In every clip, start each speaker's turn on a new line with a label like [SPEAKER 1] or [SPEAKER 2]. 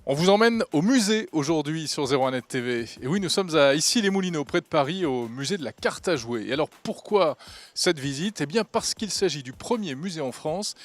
[SPEAKER 1] On vous emmène au musée aujourd'hui sur 01net TV. Et oui, nous sommes à Issy-les-Moulineaux, près de Paris, au musée de la carte à jouer. Et alors pourquoi cette visite? Eh bien parce qu'il s'agit du premier musée en France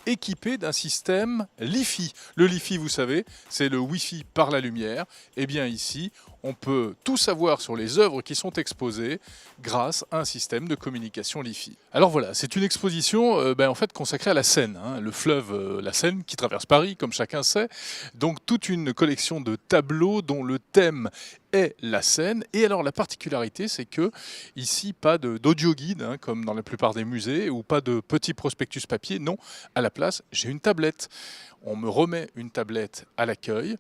[SPEAKER 1] équipé d'un système Li-Fi. Le Li-Fi, vous savez, c'est le Wi-Fi par la lumière. Eh bien ici, on peut tout savoir sur les œuvres qui sont exposées grâce à un système de communication Li-Fi. Alors voilà, c'est une exposition en fait consacrée à la Seine, le fleuve, la Seine qui traverse Paris, comme chacun sait. Donc toute une collection de tableaux dont le thème est la Seine. Et alors la particularité, c'est que ici, pas d'audio guide, comme dans la plupart des musées, ou pas de petits prospectus papier. Non, à la place, j'ai une tablette. On me remet une tablette à l'accueil.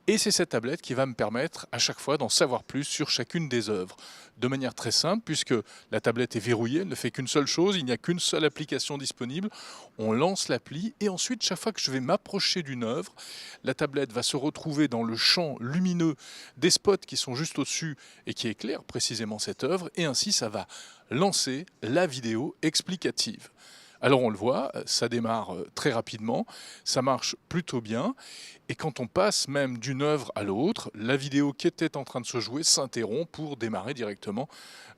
[SPEAKER 1] Et c'est cette tablette qui va me permettre à chaque fois d'en savoir plus sur chacune des œuvres. De manière très simple, puisque la tablette est verrouillée, elle ne fait qu'une seule chose, il n'y a qu'une seule application disponible. On lance l'appli et ensuite, chaque fois que je vais m'approcher d'une œuvre, la tablette va se retrouver dans le champ lumineux des spots qui sont juste au-dessus et qui éclairent précisément cette œuvre. Et ainsi, ça va lancer la vidéo explicative. Alors on le voit, ça démarre très rapidement, ça marche plutôt bien. Et quand on passe même d'une œuvre à l'autre, la vidéo qui était en train de se jouer s'interrompt pour démarrer directement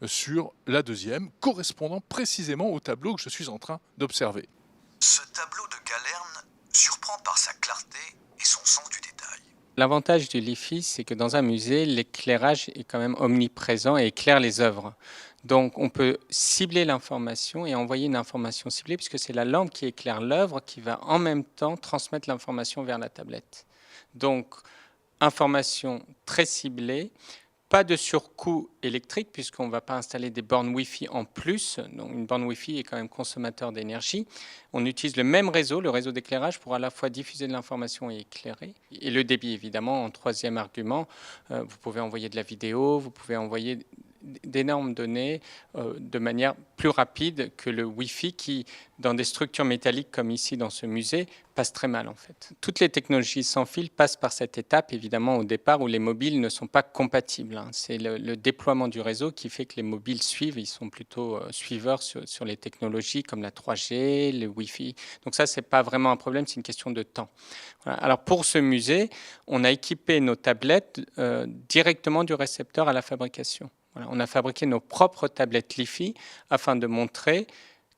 [SPEAKER 1] sur la deuxième, correspondant précisément au tableau que je suis en train d'observer.
[SPEAKER 2] Ce tableau de Galerne surprend par sa clarté et son sens du détail.
[SPEAKER 3] L'avantage du Li-Fi, c'est que dans un musée, l'éclairage est quand même omniprésent et éclaire les œuvres. Donc on peut cibler l'information et envoyer une information ciblée, puisque c'est la lampe qui éclaire l'œuvre qui va en même temps transmettre l'information vers la tablette. Donc information très ciblée, pas de surcoût électrique, puisqu'on ne va pas installer des bornes Wi-Fi en plus. Donc une borne Wi-Fi est quand même consommateur d'énergie. On utilise le même réseau, le réseau d'éclairage, pour à la fois diffuser de l'information et éclairer. Et le débit, évidemment, en troisième argument. Vous pouvez envoyer de la vidéo, vous pouvez envoyer d'énormes données de manière plus rapide que le Wi-Fi qui, dans des structures métalliques comme ici dans ce musée, passe très mal en fait. Toutes les technologies sans fil passent par cette étape, évidemment, au départ où les mobiles ne sont pas compatibles. C'est le déploiement du réseau qui fait que les mobiles suivent, ils sont plutôt suiveurs sur les technologies comme la 3G, le Wi-Fi. Donc ça, c'est pas vraiment un problème, c'est une question de temps. Voilà. Alors pour ce musée, on a équipé nos tablettes directement du récepteur à la fabrication. Voilà, on a fabriqué nos propres tablettes Li-Fi afin de montrer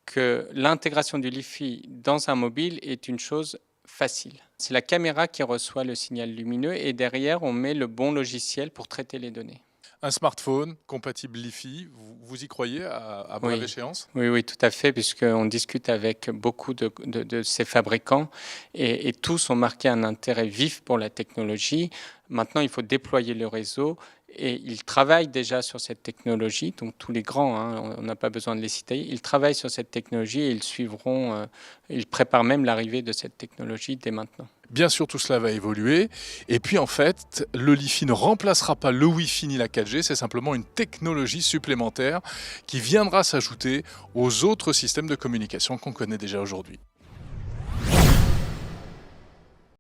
[SPEAKER 3] que l'intégration du Li-Fi dans un mobile est une chose facile. C'est la caméra qui reçoit le signal lumineux et derrière, on met le bon logiciel pour traiter les données.
[SPEAKER 1] Un smartphone compatible Li-Fi, vous y croyez à brève échéance?
[SPEAKER 3] Oui, tout à fait, puisqu'on discute avec beaucoup de ces fabricants et tous ont marqué un intérêt vif pour la technologie. Maintenant, il faut déployer le réseau et ils travaillent déjà sur cette technologie, donc tous les grands, on n'a pas besoin de les citer, ils travaillent sur cette technologie et ils suivront, ils préparent même l'arrivée de cette technologie dès maintenant.
[SPEAKER 1] Bien sûr, tout cela va évoluer. Et puis en fait, le Li-Fi ne remplacera pas le Wi-Fi ni la 4G, c'est simplement une technologie supplémentaire qui viendra s'ajouter aux autres systèmes de communication qu'on connaît déjà aujourd'hui.